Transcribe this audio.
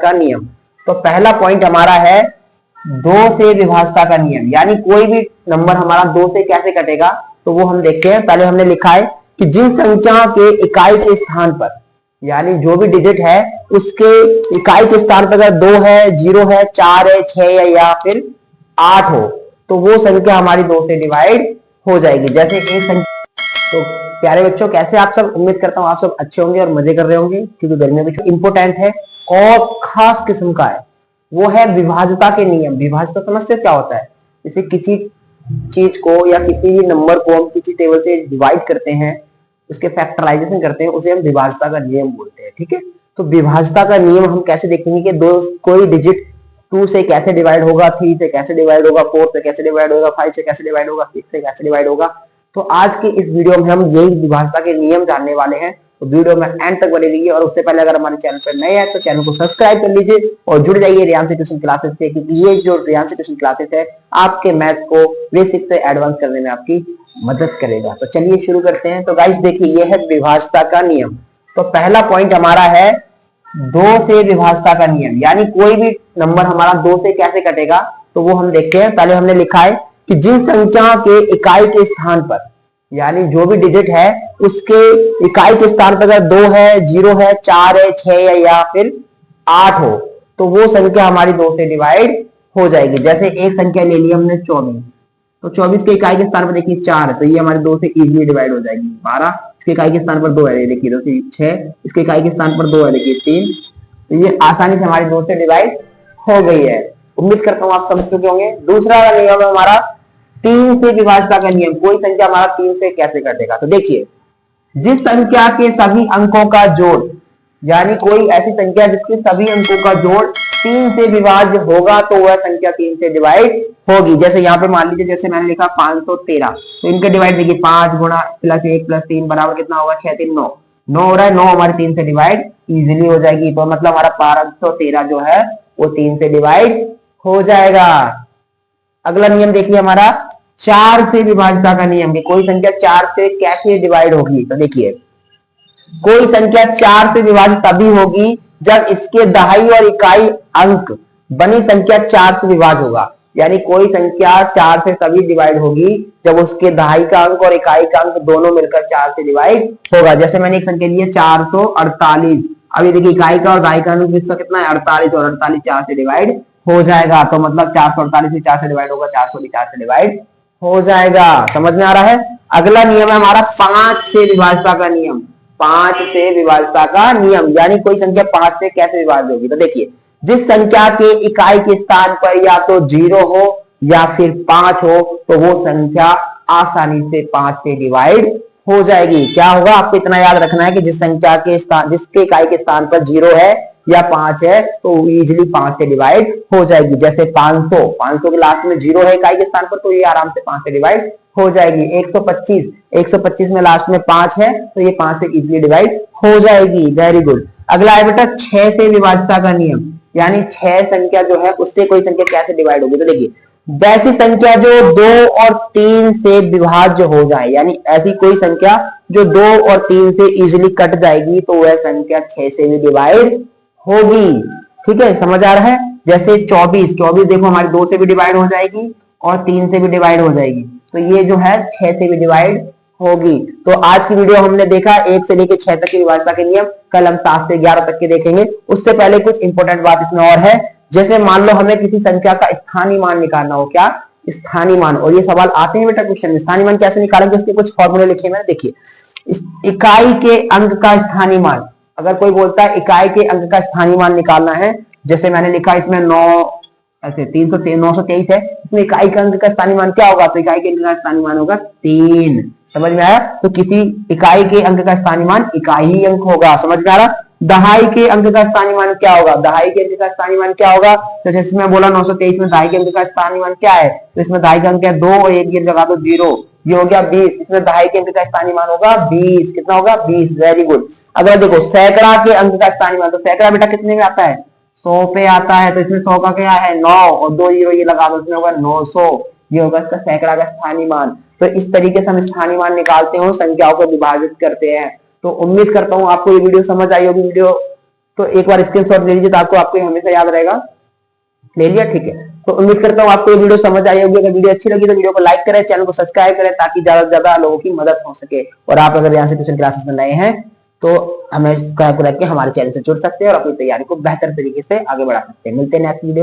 का नियम। तो पहला पॉइंट हमारा है दो से विभाज्यता का नियम, यानी कोई भी नंबर हमारा दो से कैसे कटेगा तो वो हम देखते हैं। पहले हमने लिखा है कि जिन संख्या के इकाई के स्थान पर, यानी जो भी डिजिट है उसके इकाई के स्थान पर अगर 2 है, 0 है, 4 है, 6 है या फिर 8 हो तो वो संख्या हमारी 2 से डिवाइड हो जाएगी। जैसे एक संख्या, तो प्यारे बच्चों कैसे आप सब, उम्मीद करता हूँ आप सब अच्छे होंगे और मजे कर रहे होंगे, क्योंकि गर्मी में इंपोर्टेंट है और खास किस्म का है, वो है विभाज्यता के नियम। विभाज्यता समझते क्या होता है? जैसे किसी चीज को या किसी भी नंबर को हम किसी टेबल से डिवाइड करते हैं, उसके फैक्टराइजेशन करते हैं, उसे हम विभाज्यता का नियम बोलते हैं। ठीक है, तो विभाज्यता का नियम हम कैसे देखेंगे कि दो कोई डिजिट 2 से कैसे डिवाइड होगा, 3 से कैसे डिवाइड होगा, 4 से कैसे डिवाइड होगा, 5 से कैसे डिवाइड होगा, 6 से कैसे डिवाइड होगा। तो आज के इस वीडियो में हम यही विभाज्यता के नियम जानने वाले हैं। तो वीडियो में एंड तक बने रहिए, और उससे पहले अगर हमारे चैनल पर नए हैं तो चैनल को सब्सक्राइब कर लीजिए और जुड़ जाइए रियांसी ट्यूशन क्लासेस से, क्योंकि ये जो रियांसी ट्यूशन क्लासेस है आपके मैथ को बेसिक से एडवांस करने में आपकी मदद करेगा। तो चलिए शुरू करते हैं। तो गाइस देखिए, ये है विभाज्यता का नियम। तो पहला पॉइंट हमारा है दो से विभाज्यता का नियम, यानी कोई भी नंबर हमारा 2 से कैसे कटेगा तो वो हम देखते हैं। पहले हमने लिखा है कि जिन संख्या के इकाई के स्थान पर, यानी जो भी डिजिट है उसके इकाई के स्थान पर अगर 2 है, 0 है, 4 है, 6 है या फिर 8 हो तो वो संख्या हमारी 2 से डिवाइड हो जाएगी। जैसे एक संख्या ले ली हमने 24, तो 24 के इकाई के स्थान पर देखिए 4 है, तो ये हमारे 2 से इजीली डिवाइड हो जाएगी। 12 इसके इकाई के स्थान पर 2 है, देखिए 2 से 6, इसके इकाई के स्थान पर 2 है, देखिए 3, तो ये आसानी से हमारी 2 से डिवाइड हो गई है। उम्मीद करता हूँ आप समझ चुके होंगे। दूसरा नियम है हमारा 3 से विभाज्यता का नियम। कोई संख्या हमारा 3 से कैसे कटेगा? तो देखिए, जिस संख्या के सभी अंकों का जोड़, यानी कोई ऐसी संख्या जिसके सभी अंकों का जोड़ 3 से विभाज्य होगा तो वह संख्या 3 से डिवाइड होगी। जैसे यहाँ पे मान लीजिए, जैसे मैंने लिखा 513, तो इनके डिवाइड देखिए 5 गुणा +1 +3 बराबर कितना होगा? 6 3 9, 9 हो रहा है, 9 हमारे 3 से डिवाइड इजिली हो जाएगी। तो मतलब हमारा 513 जो है वो 3 से डिवाइड हो जाएगा। अगला नियम देखिए हमारा 4 से विभाज्यता का नियम, कि कोई संख्या 4 से कैसे डिवाइड होगी। तो देखिए, कोई संख्या 4 से विभाजित तभी होगी जब इसके दहाई और इकाई अंक बनी संख्या 4 से विभाज्य होगा। यानी कोई संख्या 4 से तभी डिवाइड होगी जब उसके दहाई का अंक और इकाई का अंक दोनों मिलकर 4 से डिवाइड होगा। जैसे मैंने एक संख्या ली है 448, अब ये देखिए इकाई का और दहाई का अंक इसका कितना है? 48, और 48 4 से डिवाइड हो जाएगा। तो मतलब 448 भी 4 से डिवाइड होगा, 400 भी 4 से डिवाइड हो जाएगा। समझ में आ रहा है? अगला नियम है हमारा 5 से विभाज्यता का नियम। 5 से विभाज्यता का नियम, यानी कोई संख्या 5 से कैसे विभाज्य होगी? तो देखिए, जिस संख्या के इकाई के स्थान पर या तो 0 हो या फिर 5 हो तो वो संख्या आसानी से 5 से डिवाइड हो जाएगी। क्या होगा? आपको इतना याद रखना है कि जिस संख्या के स्थान, जिसके इकाई के स्थान पर 0 है या 5 है तो इजीली 5 से डिवाइड हो जाएगी। जैसे 500, 500 के लास्ट में 0 है इकाई के स्थान पर, तो ये आराम से 5 से डिवाइड हो जाएगी। 125, 125 में लास्ट में 5 है तो ये 5 से इजीली डिवाइड हो जाएगी। Very good. अगला है बेटा 6 से विभाज्यता का नियम, यानी 6 संख्या जो है उससे कोई संख्या कैसे डिवाइड होगी? तो देखिए, वैसी संख्या जो 2 और 3 से विभाज्य हो जाए, यानी ऐसी कोई संख्या जो 2 और 3 से इजीली कट जाएगी तो वह संख्या 6 से भी डिवाइड होगी। ठीक है, समझ आ रहा है? जैसे 24, 24 देखो हमारी 2 से भी डिवाइड हो जाएगी और 3 से भी डिवाइड हो जाएगी, तो ये जो है 6 से भी डिवाइड होगी। तो आज की वीडियो हमने देखा 1 से लेकर 6 तक की विभाज्यता के नियम। कल हम 7 से 11 तक के देखेंगे। उससे पहले कुछ इंपॉर्टेंट बात इसमें और है। जैसे मान लो हमें किसी संख्या का स्थानीय मान निकालना हो। क्या? स्थानीय मान। और ये सवाल आते हैं बेटा क्वेश्चन में, स्थानीय मान कैसे निकालेंगे, उसके कुछ फॉर्मूले लिखे मैंने। देखिए, इकाई के अंक का स्थानीय मान, अगर कोई बोलता है इकाई के अंक का स्थानीय मान निकालना है, जैसे मैंने लिखा इसमें 9, ऐसे 923 है, इसमें इकाई के अंक का स्थानीय मान क्या होगा? तो इकाई के अंक का स्थानीय मान होगा 3। समझ में आया? तो किसी इकाई के अंक का स्थानीय मान इकाई ही अंक होगा। समझ में आ रहा? दहाई के अंक का स्थानीय मान क्या होगा? दहाई के अंक का स्थानीय मान क्या होगा? तो जैसे मैं बोला 923 में दहाई के अंक का स्थानीय मान क्या है? तो इसमें दहाई का अंक है 2 और 1 लगा दो 0, ये हो गया 20। इसमें दहाई के अंक का स्थानीय मान होगा 20। कितना होगा? 20। Very good. अगर देखो सैकड़ा के अंक का स्थानीय मान, तो सैकड़ा बेटा कितने में आता है? 100 पे आता है। तो इसमें 100 का क्या है? 9 और 2 0 ये लगा दो, इसमें होगा 900, ये होगा इसका सैकड़ा का स्थानीय मान। तो इस तरीके से हम स्थानीय मान निकालते हैं, संख्याओं को विभाजित करते हैं। तो उम्मीद करता हूं आपको ये वीडियो समझ आई होगी। वीडियो तो एक बार स्क्रीनशॉट ले लीजिए, तो आपको आपको हमेशा याद रहेगा। ले लिया, ठीक है। तो उम्मीद करता हूँ आपको ये वीडियो समझ आई होगी। अगर वीडियो अच्छी लगी तो वीडियो को लाइक करें, चैनल को सब्सक्राइब करें, ताकि ज्यादा से ज्यादा लोगों की मदद हो सके। और आप अगर यहाँ से ट्यूशन क्लासेस में नए हैं तो हमें सब्सक्राइब करके हमारे चैनल से जुड़ सकते हैं और अपनी तैयारी को बेहतर तरीके से आगे बढ़ा सकते हैं। मिलते हैं नेक्स्ट वीडियो।